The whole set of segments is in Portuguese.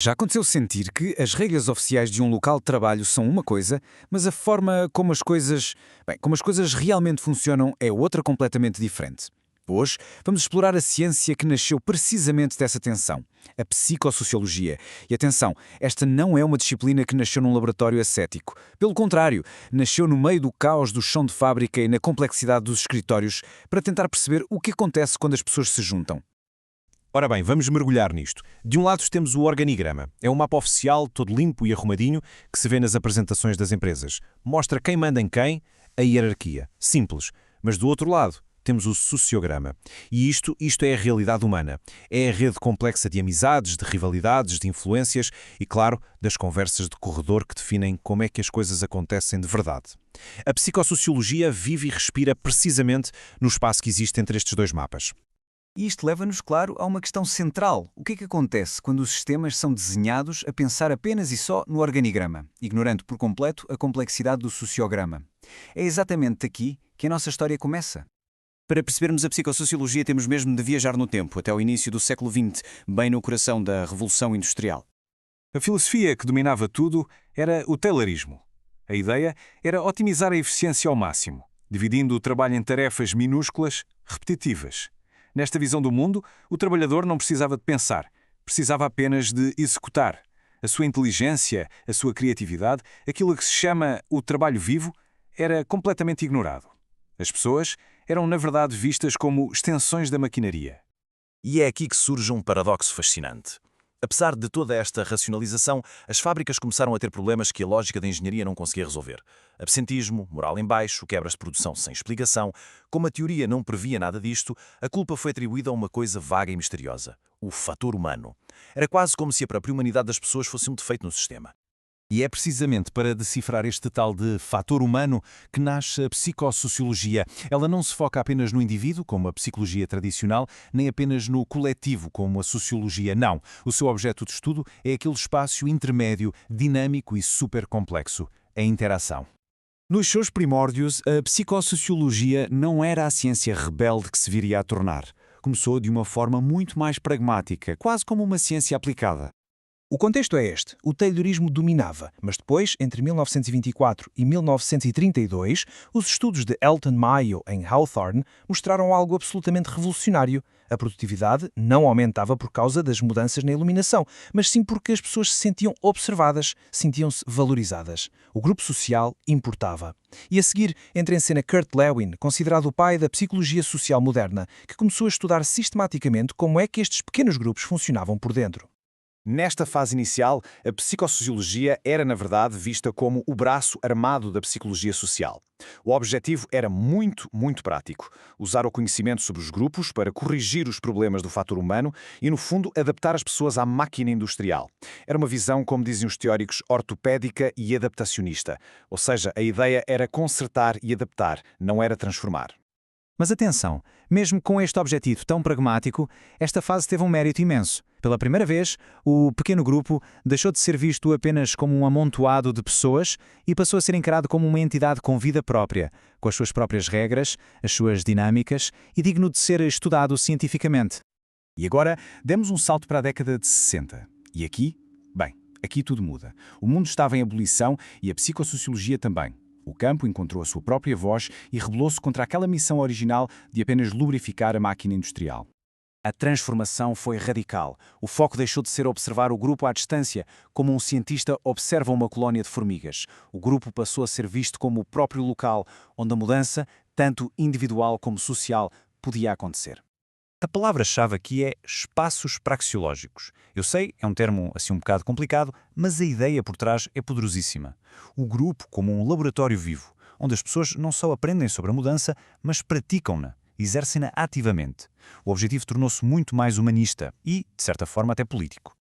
Já aconteceu sentir que as regras oficiais de um local de trabalho são uma coisa, mas a forma como as coisas realmente funcionam é outra completamente diferente. Hoje, vamos explorar a ciência que nasceu precisamente dessa tensão, a psicossociologia. E atenção, esta não é uma disciplina que nasceu num laboratório ascético. Pelo contrário, nasceu no meio do caos do chão de fábrica e na complexidade dos escritórios para tentar perceber o que acontece quando as pessoas se juntam. Ora bem, vamos mergulhar nisto. De um lado temos o organigrama. É um mapa oficial, todo limpo e arrumadinho, que se vê nas apresentações das empresas. Mostra quem manda em quem, a hierarquia. Simples. Mas do outro lado temos o sociograma. E isto é a realidade humana. É a rede complexa de amizades, de rivalidades, de influências e, claro, das conversas de corredor que definem como é que as coisas acontecem de verdade. A psicossociologia vive e respira precisamente no espaço que existe entre estes dois mapas. E isto leva-nos, claro, a uma questão central. O que é que acontece quando os sistemas são desenhados a pensar apenas e só no organigrama, ignorando por completo a complexidade do sociograma? É exatamente aqui que a nossa história começa. Para percebermos a psicossociologia, temos mesmo de viajar no tempo, até o início do século XX, bem no coração da Revolução Industrial. A filosofia que dominava tudo era o taylorismo. A ideia era otimizar a eficiência ao máximo, dividindo o trabalho em tarefas minúsculas, repetitivas. Nesta visão do mundo, o trabalhador não precisava de pensar, precisava apenas de executar. A sua inteligência, a sua criatividade, aquilo que se chama o trabalho vivo, era completamente ignorado. As pessoas eram, na verdade, vistas como extensões da maquinaria. E é aqui que surge um paradoxo fascinante. Apesar de toda esta racionalização, as fábricas começaram a ter problemas que a lógica da engenharia não conseguia resolver. Absentismo, moral em baixo, quebras de produção sem explicação. Como a teoria não previa nada disto, a culpa foi atribuída a uma coisa vaga e misteriosa: o fator humano. Era quase como se a própria humanidade das pessoas fosse um defeito no sistema. E é precisamente para decifrar este tal de fator humano que nasce a psicossociologia. Ela não se foca apenas no indivíduo, como a psicologia tradicional, nem apenas no coletivo, como a sociologia. Não. O seu objeto de estudo é aquele espaço intermédio, dinâmico e super complexo: a interação. Nos seus primórdios, a psicossociologia não era a ciência rebelde que se viria a tornar. Começou de uma forma muito mais pragmática, quase como uma ciência aplicada. O contexto é este. O taylorismo dominava, mas depois, entre 1924 e 1932, os estudos de Elton Mayo em Hawthorne mostraram algo absolutamente revolucionário. A produtividade não aumentava por causa das mudanças na iluminação, mas sim porque as pessoas se sentiam observadas, sentiam-se valorizadas. O grupo social importava. E a seguir entra em cena Kurt Lewin, considerado o pai da psicologia social moderna, que começou a estudar sistematicamente como é que estes pequenos grupos funcionavam por dentro. Nesta fase inicial, a psicossociologia era, na verdade, vista como o braço armado da psicologia social. O objetivo era muito prático: usar o conhecimento sobre os grupos para corrigir os problemas do fator humano e, no fundo, adaptar as pessoas à máquina industrial. Era uma visão, como dizem os teóricos, ortopédica e adaptacionista. Ou seja, a ideia era consertar e adaptar, não era transformar. Mas atenção, mesmo com este objetivo tão pragmático, esta fase teve um mérito imenso. Pela primeira vez, o pequeno grupo deixou de ser visto apenas como um amontoado de pessoas e passou a ser encarado como uma entidade com vida própria, com as suas próprias regras, as suas dinâmicas e digno de ser estudado cientificamente. E agora, demos um salto para a década de 60. E aqui? Bem, aqui tudo muda. O mundo estava em ebulição e a psicossociologia também. O campo encontrou a sua própria voz e rebelou-se contra aquela missão original de apenas lubrificar a máquina industrial. A transformação foi radical. O foco deixou de ser observar o grupo à distância, como um cientista observa uma colónia de formigas. O grupo passou a ser visto como o próprio local onde a mudança, tanto individual como social, podia acontecer. A palavra-chave aqui é espaços praxeológicos. Eu sei, é um termo assim um bocado complicado, mas a ideia por trás é poderosíssima. O grupo como um laboratório vivo, onde as pessoas não só aprendem sobre a mudança, mas praticam-na, exercem-na ativamente. O objetivo tornou-se muito mais humanista e, de certa forma, até político.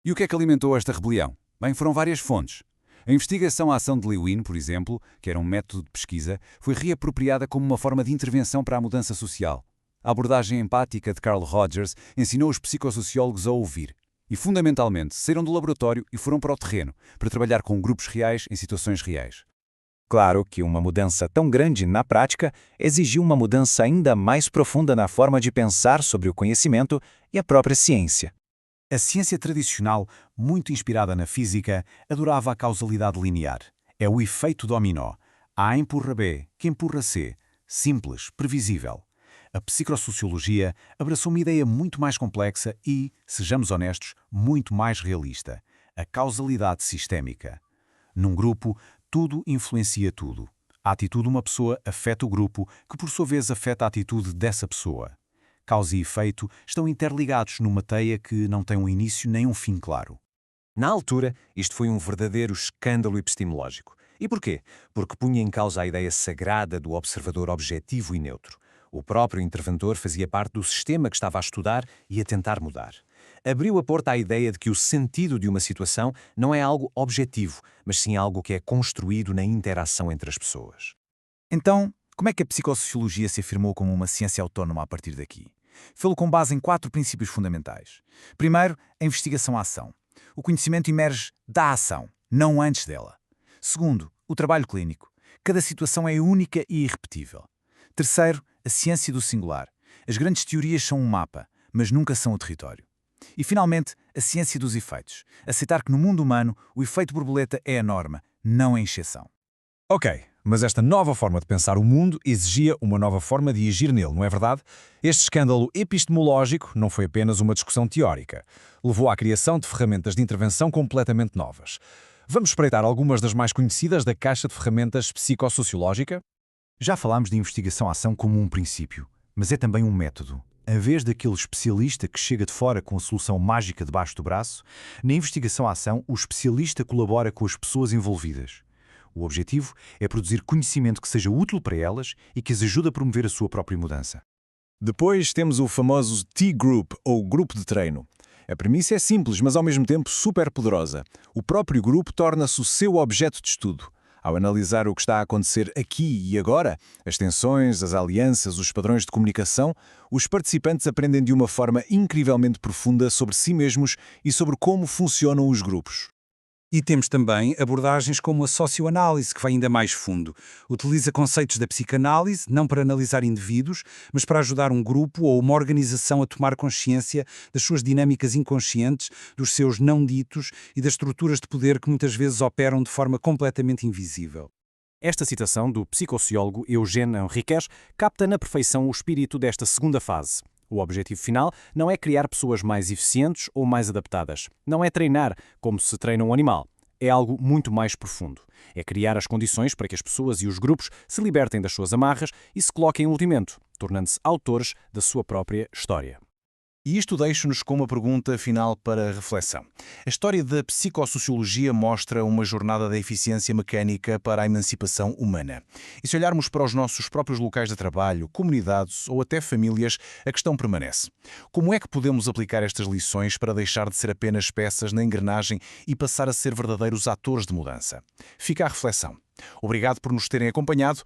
E o que é que alimentou esta rebelião? Bem, foram várias fontes. A investigação à ação de Lewin, por exemplo, que era um método de pesquisa, foi reapropriada como uma forma de intervenção para a mudança social. A abordagem empática de Carl Rogers ensinou os psicossociólogos a ouvir. E, fundamentalmente, saíram do laboratório e foram para o terreno, para trabalhar com grupos reais em situações reais. Claro que uma mudança tão grande na prática exigiu uma mudança ainda mais profunda na forma de pensar sobre o conhecimento e a própria ciência. A ciência tradicional, muito inspirada na física, adorava a causalidade linear. É o efeito dominó. A empurra B, que empurra C. Simples, previsível. A psicossociologia abraçou uma ideia muito mais complexa e, sejamos honestos, muito mais realista. A causalidade sistémica. Num grupo, tudo influencia tudo. A atitude de uma pessoa afeta o grupo, que por sua vez afeta a atitude dessa pessoa. Causa e efeito estão interligados numa teia que não tem um início nem um fim claro. Na altura, isto foi um verdadeiro escândalo epistemológico. E porquê? Porque punha em causa a ideia sagrada do observador objetivo e neutro. O próprio interventor fazia parte do sistema que estava a estudar e a tentar mudar. Abriu a porta à ideia de que o sentido de uma situação não é algo objetivo, mas sim algo que é construído na interação entre as pessoas. Então, como é que a psicossociologia se afirmou como uma ciência autónoma a partir daqui? Fê-lo com base em 4 princípios fundamentais. Primeiro, a investigação-ação. O conhecimento emerge da ação, não antes dela. Segundo, o trabalho clínico. Cada situação é única e irrepetível. Terceiro, a ciência do singular. As grandes teorias são um mapa, mas nunca são o território. E, finalmente, a ciência dos efeitos. Aceitar que no mundo humano o efeito borboleta é a norma, não a exceção. Ok, mas esta nova forma de pensar o mundo exigia uma nova forma de agir nele, não é verdade? Este escândalo epistemológico não foi apenas uma discussão teórica. Levou à criação de ferramentas de intervenção completamente novas. Vamos espreitar algumas das mais conhecidas da caixa de ferramentas psicossociológica? Já falámos de investigação-ação como um princípio, mas é também um método. Em vez daquele especialista que chega de fora com a solução mágica debaixo do braço, na investigação-ação o especialista colabora com as pessoas envolvidas. O objetivo é produzir conhecimento que seja útil para elas e que as ajude a promover a sua própria mudança. Depois temos o famoso T-Group, ou grupo de treino. A premissa é simples, mas ao mesmo tempo super poderosa. O próprio grupo torna-se o seu objeto de estudo. Ao analisar o que está a acontecer aqui e agora, as tensões, as alianças, os padrões de comunicação, os participantes aprendem de uma forma incrivelmente profunda sobre si mesmos e sobre como funcionam os grupos. E temos também abordagens como a socioanálise, que vai ainda mais fundo. Utiliza conceitos da psicanálise, não para analisar indivíduos, mas para ajudar um grupo ou uma organização a tomar consciência das suas dinâmicas inconscientes, dos seus não-ditos e das estruturas de poder que muitas vezes operam de forma completamente invisível. Esta citação do psicosociólogo Eugène Henriquez capta na perfeição o espírito desta segunda fase. O objetivo final não é criar pessoas mais eficientes ou mais adaptadas. Não é treinar como se treina um animal. É algo muito mais profundo. É criar as condições para que as pessoas e os grupos se libertem das suas amarras e se coloquem em movimento, tornando-se autores da sua própria história. E isto deixa-nos com uma pergunta final para reflexão. A história da psicossociologia mostra uma jornada da eficiência mecânica para a emancipação humana. E se olharmos para os nossos próprios locais de trabalho, comunidades ou até famílias, a questão permanece. Como é que podemos aplicar estas lições para deixar de ser apenas peças na engrenagem e passar a ser verdadeiros atores de mudança? Fica a reflexão. Obrigado por nos terem acompanhado.